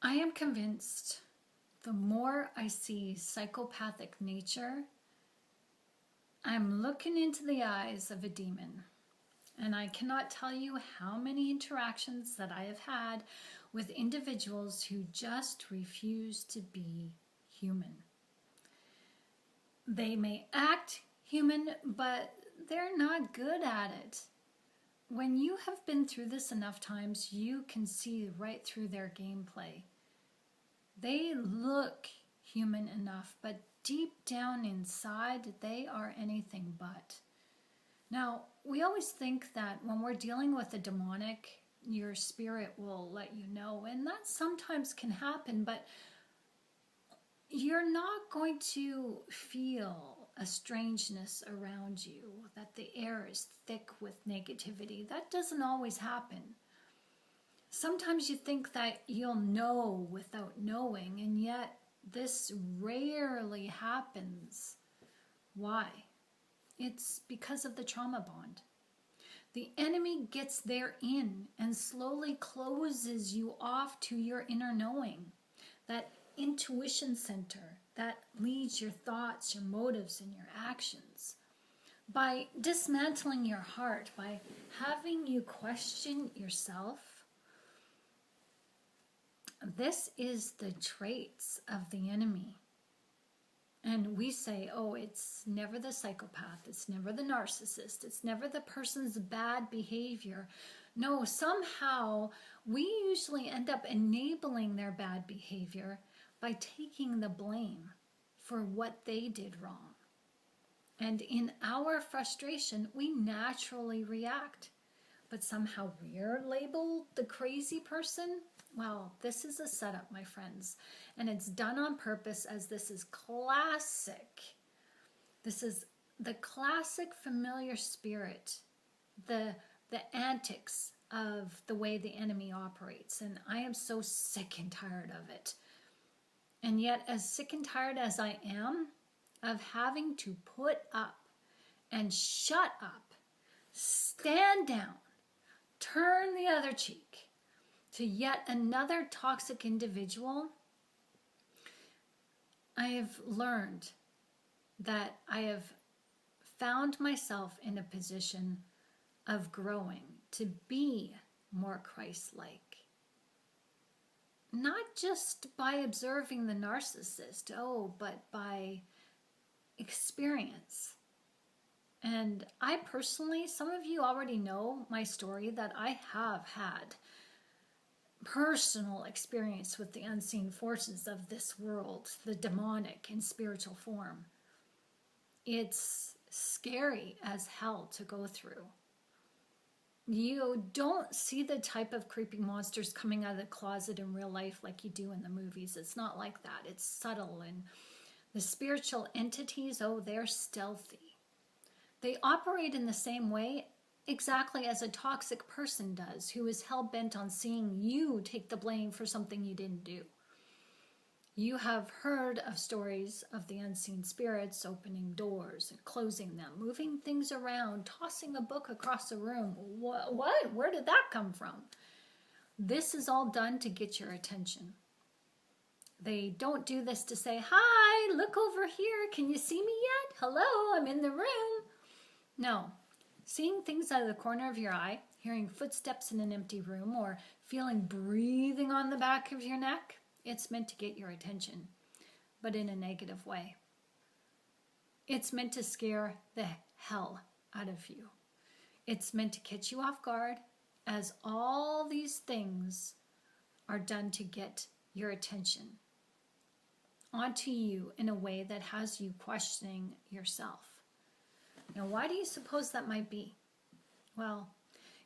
I am convinced the more I see psychopathic nature, I'm looking into the eyes of a demon. And I cannot tell you how many interactions that I have had with individuals who just refuse to be human. They may act human, but they're not good at it. When you have been through this enough times, you can see right through their gameplay. They look human enough, but deep down inside, they are anything but. Now, we always think that when we're dealing with a demonic, your spirit will let you know, and that sometimes can happen, but you're not going to feel a strangeness around you, that the air is thick with negativity. That doesn't always happen. Sometimes you think that you'll know without knowing, and yet this rarely happens. Why? It's because of the trauma bond. The enemy gets therein and slowly closes you off to your inner knowing, that intuition center that leads your thoughts, your motives, and your actions. By dismantling your heart, by having you question yourself, this is the traits of the enemy. And we say, oh, it's never the psychopath, it's never the narcissist, it's never the person's bad behavior. No, somehow we usually end up enabling their bad behavior by taking the blame for what they did wrong. And in our frustration, we naturally react. But somehow we're labeled the crazy person? Well, this is a setup, my friends. And it's done on purpose, as this is classic. This is the classic familiar spirit, the antics of the way the enemy operates. And I am so sick and tired of it. And yet, as sick and tired as I am of having to put up and shut up, stand down, turn the other cheek to yet another toxic individual, I have learned that I have found myself in a position of growing to be more Christ-like. Not just by observing the narcissist, but by experience. And I personally, some of you already know my story, that I have had personal experience with the unseen forces of this world, the demonic in spiritual form. It's scary as hell to go through. You don't see the type of creepy monsters coming out of the closet in real life like you do in the movies. It's not like that. It's subtle. And the spiritual entities, they're stealthy. They operate in the same way exactly as a toxic person does, who is hell-bent on seeing you take the blame for something you didn't do. You have heard of stories of the unseen spirits opening doors and closing them, moving things around, tossing a book across a room. What? Where did that come from? This is all done to get your attention. They don't do this to say, hi, look over here. Can you see me yet? Hello, I'm in the room. No. Seeing things out of the corner of your eye, hearing footsteps in an empty room, or feeling breathing on the back of your neck, it's meant to get your attention, but in a negative way. It's meant to scare the hell out of you. It's meant to catch you off guard, as all these things are done to get your attention onto you in a way that has you questioning yourself. Now, why do you suppose that might be? Well,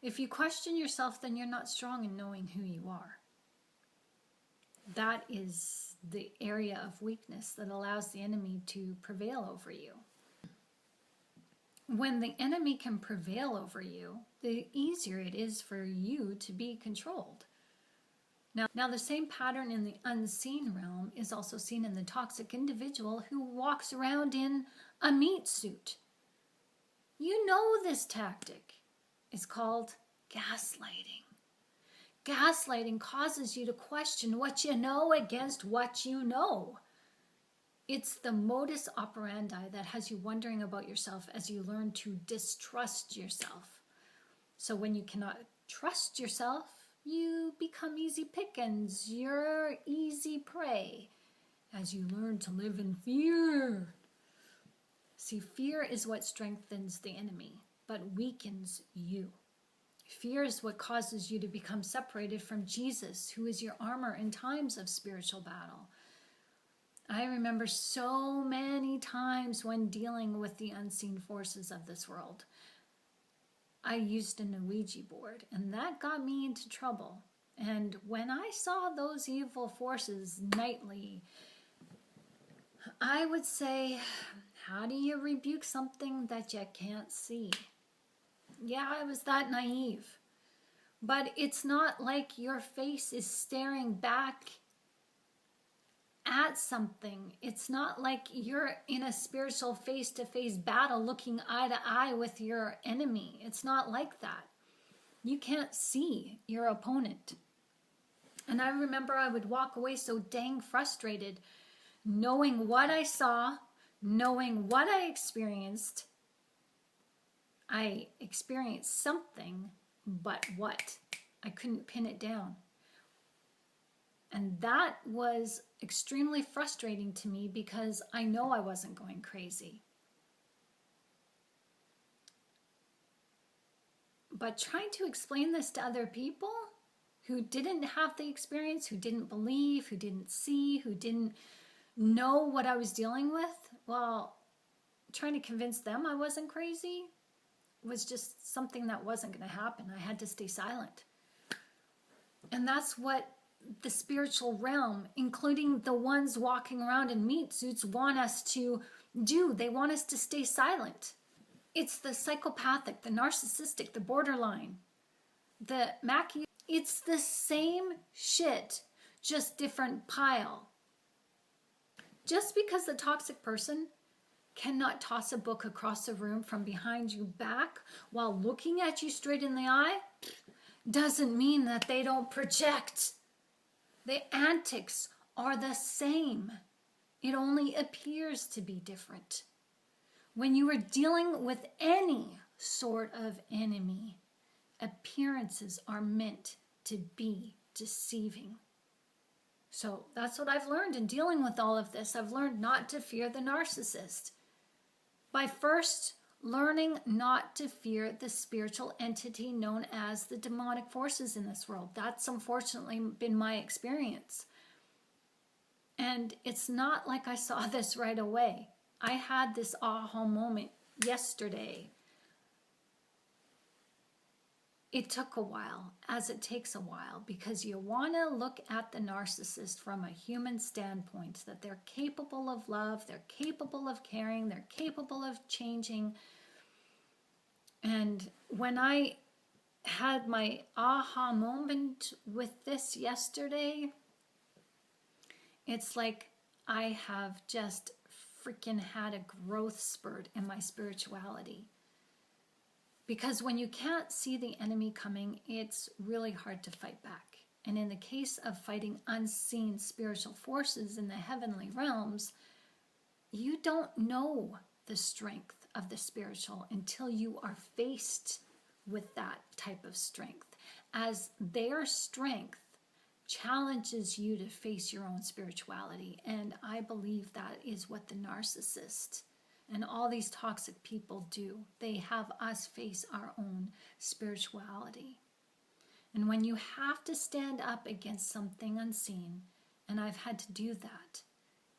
if you question yourself, then you're not strong in knowing who you are. That is the area of weakness that allows the enemy to prevail over you. When the enemy can prevail over you, the easier it is for you to be controlled. Now the same pattern in the unseen realm is also seen in the toxic individual who walks around in a meat suit. You know this tactic. It's called gaslighting. Gaslighting causes you to question what you know against what you know. It's the modus operandi that has you wondering about yourself as you learn to distrust yourself. So when you cannot trust yourself, you become easy pickings. You're easy prey as you learn to live in fear. See, fear is what strengthens the enemy, but weakens you. Fear is what causes you to become separated from Jesus, who is your armor in times of spiritual battle. I remember so many times when dealing with the unseen forces of this world, I used an Ouija board, and that got me into trouble. And when I saw those evil forces nightly, I would say, how do you rebuke something that you can't see? Yeah, I was that naive. But it's not like your face is staring back at something. It's not like you're in a spiritual face-to-face battle looking eye to eye with your enemy. It's not like that. You can't see your opponent. And I remember I would walk away so dang frustrated, knowing what I saw, knowing what I experienced. I experienced something, but what? I couldn't pin it down. And that was extremely frustrating to me because I know I wasn't going crazy. But trying to explain this to other people who didn't have the experience, who didn't believe, who didn't see, who didn't know what I was dealing with, well, trying to convince them I wasn't crazy was just something that wasn't going to happen. I had to stay silent. And that's what the spiritual realm, including the ones walking around in meat suits, want us to do. They want us to stay silent. It's the psychopathic, the narcissistic, the borderline, the Machiavellian. It's the same shit, just different pile. Just because the toxic person cannot toss a book across the room from behind you back while looking at you straight in the eye doesn't mean that they don't project. The antics are the same. It only appears to be different. When you are dealing with any sort of enemy, appearances are meant to be deceiving. So that's what I've learned in dealing with all of this. I've learned not to fear the narcissist by first learning not to fear the spiritual entity known as the demonic forces in this world. That's unfortunately been my experience. And it's not like I saw this right away. I had this aha moment yesterday. It took a while, as it takes a while, because you want to look at the narcissist from a human standpoint, that they're capable of love, they're capable of caring, they're capable of changing. And when I had my aha moment with this yesterday, it's like I have just freaking had a growth spurt in my spirituality. Because when you can't see the enemy coming, it's really hard to fight back. And in the case of fighting unseen spiritual forces in the heavenly realms, you don't know the strength of the spiritual until you are faced with that type of strength, as their strength challenges you to face your own spirituality. And I believe that is what the narcissist and all these toxic people do. They have us face our own spirituality. And when you have to stand up against something unseen, and I've had to do that,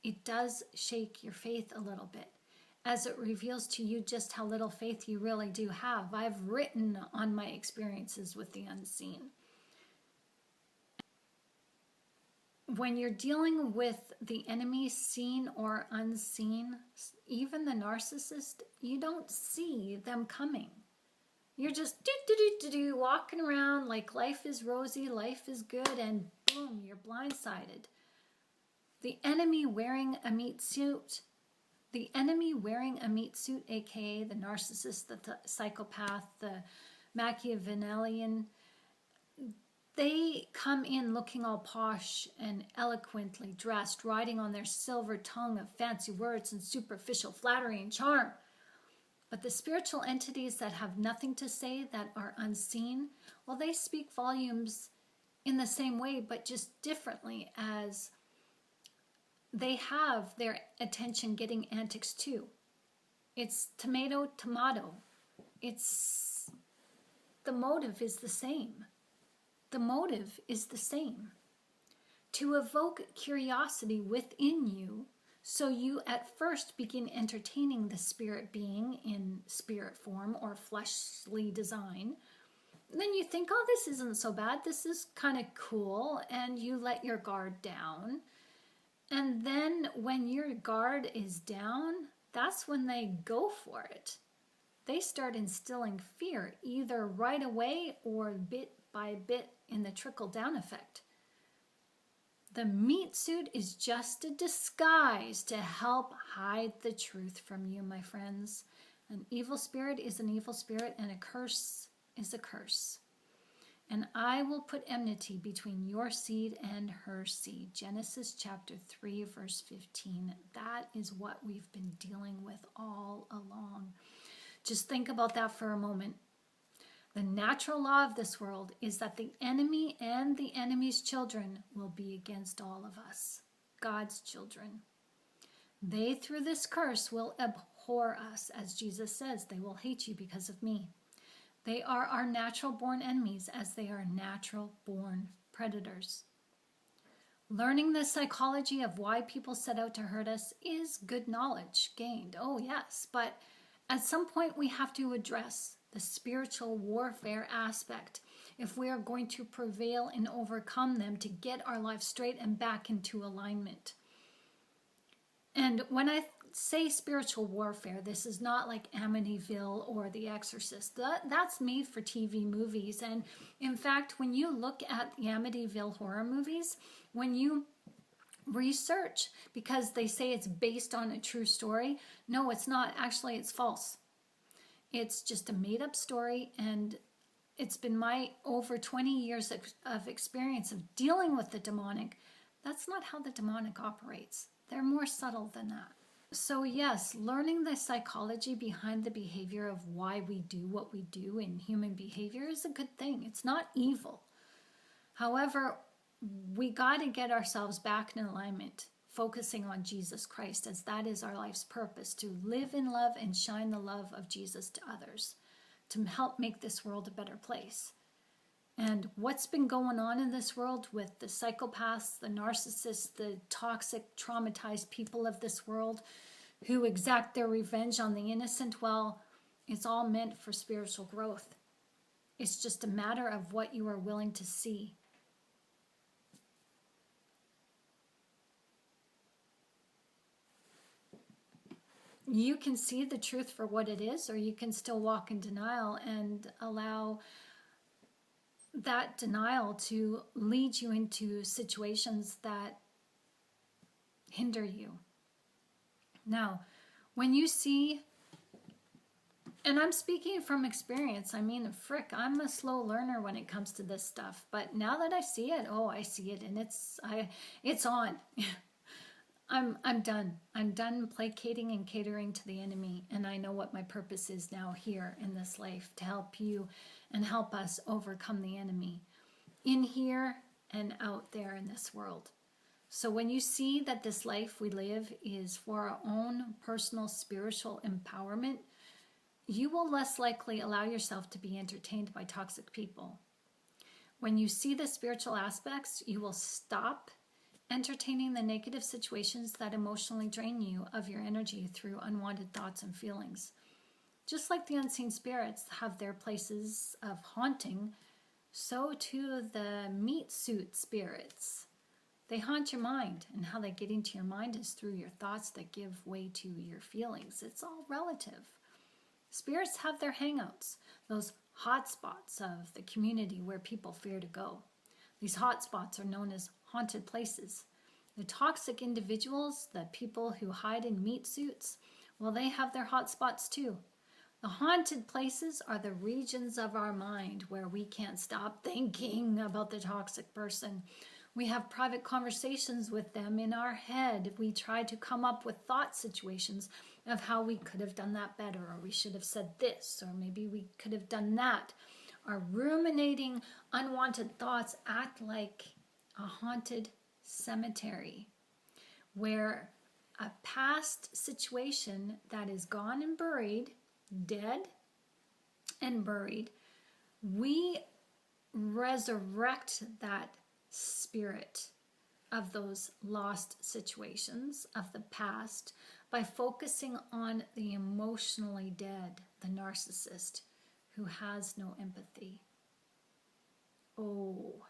it does shake your faith a little bit, as it reveals to you just how little faith you really do have. I've written on my experiences with the unseen. When you're dealing with the enemy, seen or unseen, even the narcissist, you don't see them coming. You're just walking around like life is rosy, life is good, and boom, you're blindsided. The enemy wearing a meat suit, aka the narcissist, the psychopath, the Machiavellian, They come in looking all posh and eloquently dressed, riding on their silver tongue of fancy words and superficial flattery and charm. But the spiritual entities that have nothing to say, that are unseen, well, they speak volumes in the same way, but just differently, as they have their attention getting antics too. It's tomato, tomato. It's the motive is the same. The motive is the same. To evoke curiosity within you, so you at first begin entertaining the spirit being in spirit form or fleshly design. Then you think, oh, this isn't so bad. This is kind of cool. And you let your guard down. And then when your guard is down, that's when they go for it. They start instilling fear, either right away or bit by bit in the trickle-down effect. The meat suit is just a disguise to help hide the truth from you, my friends. An evil spirit is an evil spirit, and a curse is a curse. And I will put enmity between your seed and her seed. Genesis chapter 3, verse 15. That is what we've been dealing with all along. Just think about that for a moment. The natural law of this world is that the enemy and the enemy's children will be against all of us, God's children. They, through this curse, will abhor us, as Jesus says. They will hate you because of me. They are our natural-born enemies, as they are natural-born predators. Learning the psychology of why people set out to hurt us is good knowledge gained. Oh, yes, but at some point we have to address the spiritual warfare aspect if we are going to prevail and overcome them, to get our life straight and back into alignment. And when I say spiritual warfare, this is not like Amityville or The Exorcist. That's made for TV movies. And in fact, when you look at the Amityville horror movies, when you research, because they say it's based on a true story, no, it's not. Actually, it's false. It's just a made-up story, and it's been my over 20 years of experience of dealing with the demonic. That's not how the demonic operates. They're more subtle than that. So yes, learning the psychology behind the behavior of why we do what we do in human behavior is a good thing. It's not evil. However, we got to get ourselves back in alignment, focusing on Jesus Christ, as that is our life's purpose, to live in love and shine the love of Jesus to others, to help make this world a better place. And what's been going on in this world with the psychopaths, the narcissists, the toxic, traumatized people of this world who exact their revenge on the innocent, well, it's all meant for spiritual growth. It's just a matter of what you are willing to see. You can see the truth for what it is, or you can still walk in denial and allow that denial to lead you into situations that hinder you. Now, when you see, and I'm speaking from experience, I mean, frick, I'm a slow learner when it comes to this stuff, but now that I see it, oh, I see it, and it's on. I'm done. I'm done placating and catering to the enemy, and I know what my purpose is now here in this life, to help you and help us overcome the enemy in here and out there in this world. So when you see that this life we live is for our own personal spiritual empowerment, you will less likely allow yourself to be entertained by toxic people. When you see the spiritual aspects, you will stop entertaining the negative situations that emotionally drain you of your energy through unwanted thoughts and feelings. Just like the unseen spirits have their places of haunting, so too the meat suit spirits. They haunt your mind, and how they get into your mind is through your thoughts that give way to your feelings. It's all relative. Spirits have their hangouts, those hot spots of the community where people fear to go. These hot spots are known as haunted places. The toxic individuals, the people who hide in meat suits, well, they have their hot spots too. The haunted places are the regions of our mind where we can't stop thinking about the toxic person. We have private conversations with them in our head. We try to come up with thought situations of how we could have done that better, or we should have said this, or maybe we could have done that. Our ruminating, unwanted thoughts act like a haunted cemetery where a past situation that is gone and buried, dead and buried, we resurrect that spirit of those lost situations of the past by focusing on the emotionally dead, the narcissist who has no empathy. Oh,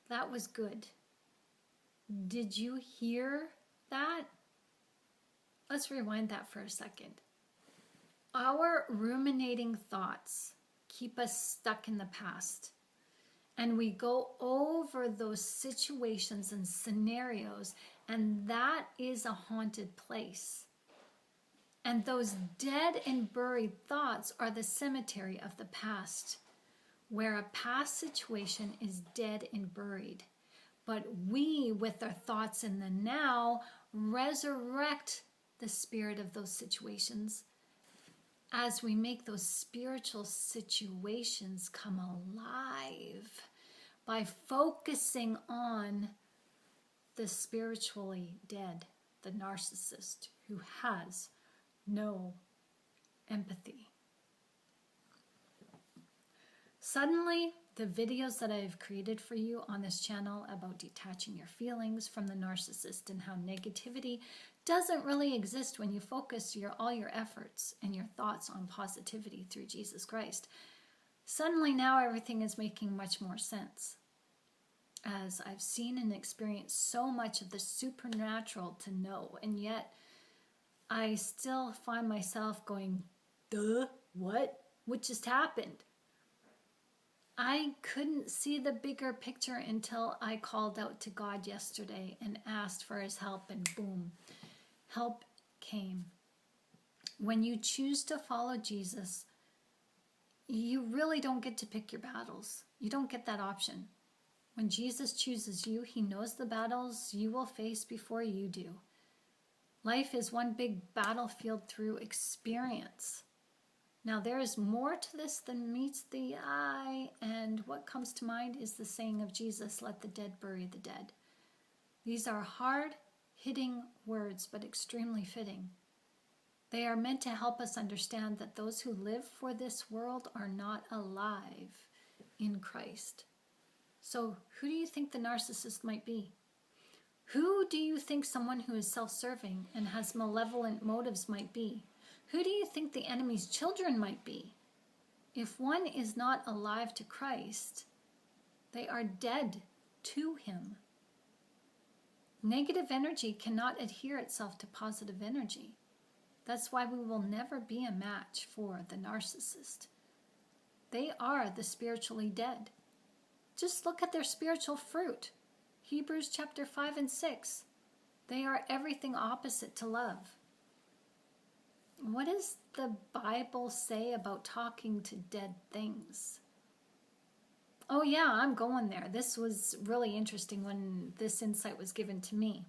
that was good. Did you hear that? Let's rewind that for a second. Our ruminating thoughts keep us stuck in the past. And we go over those situations and scenarios, and that is a haunted place. And those dead and buried thoughts are the cemetery of the past, where a past situation is dead and buried. But we, with our thoughts in the now, resurrect the spirit of those situations as we make those spiritual situations come alive by focusing on the spiritually dead, the narcissist who has no empathy. Suddenly, the videos that I've created for you on this channel about detaching your feelings from the narcissist and how negativity doesn't really exist when you focus all your efforts and your thoughts on positivity through Jesus Christ. Suddenly now everything is making much more sense, as I've seen and experienced so much of the supernatural to know, and yet I still find myself going, duh, what? What just happened? I couldn't see the bigger picture until I called out to God yesterday and asked for his help, and boom, help came. When you choose to follow Jesus, you really don't get to pick your battles. You don't get that option. When Jesus chooses you, he knows the battles you will face before you do. Life is one big battlefield through experience. Now, there is more to this than meets the eye, and what comes to mind is the saying of Jesus, "Let the dead bury the dead." These are hard-hitting words, but extremely fitting. They are meant to help us understand that those who live for this world are not alive in Christ. So, who do you think the narcissist might be? Who do you think someone who is self-serving and has malevolent motives might be? Who do you think the enemy's children might be? If one is not alive to Christ, they are dead to him. Negative energy cannot adhere itself to positive energy. That's why we will never be a match for the narcissist. They are the spiritually dead. Just look at their spiritual fruit. Hebrews chapter 5 and 6. They are everything opposite to love. What does the Bible say about talking to dead things? Oh yeah, I'm going there. This was really interesting when this insight was given to me.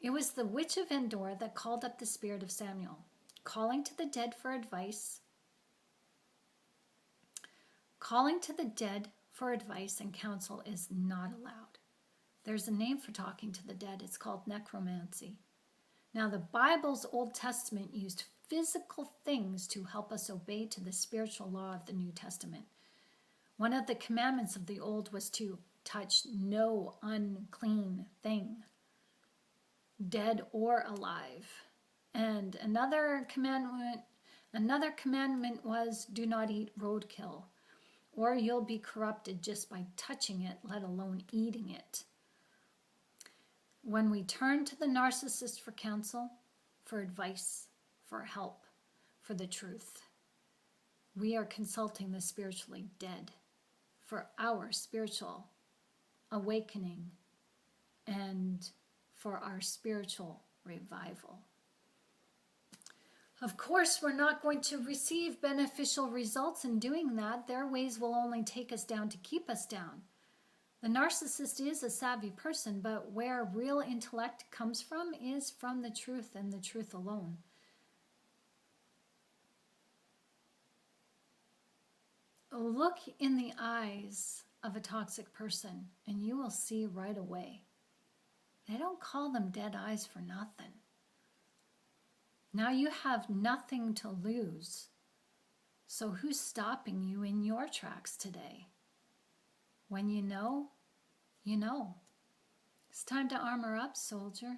It was the witch of Endor that called up the spirit of Samuel. Calling to the dead for advice. Calling to the dead for advice and counsel is not allowed. There's a name for talking to the dead. It's called necromancy. Now, the Bible's Old Testament used physical things to help us obey to the spiritual law of the New Testament. One of the commandments of the Old was to touch no unclean thing, dead or alive. And another commandment was, do not eat roadkill, or you'll be corrupted just by touching it, let alone eating it. When we turn to the narcissist for counsel, for advice, for help, for the truth, we are consulting the spiritually dead for our spiritual awakening and for our spiritual revival. Of course, we're not going to receive beneficial results in doing that. Their ways will only take us down to keep us down. The narcissist is a savvy person, but where real intellect comes from is from the truth and the truth alone. Look in the eyes of a toxic person and you will see right away. They don't call them dead eyes for nothing. Now you have nothing to lose. So who's stopping you in your tracks today? When you know, you know. It's time to armor up, soldier.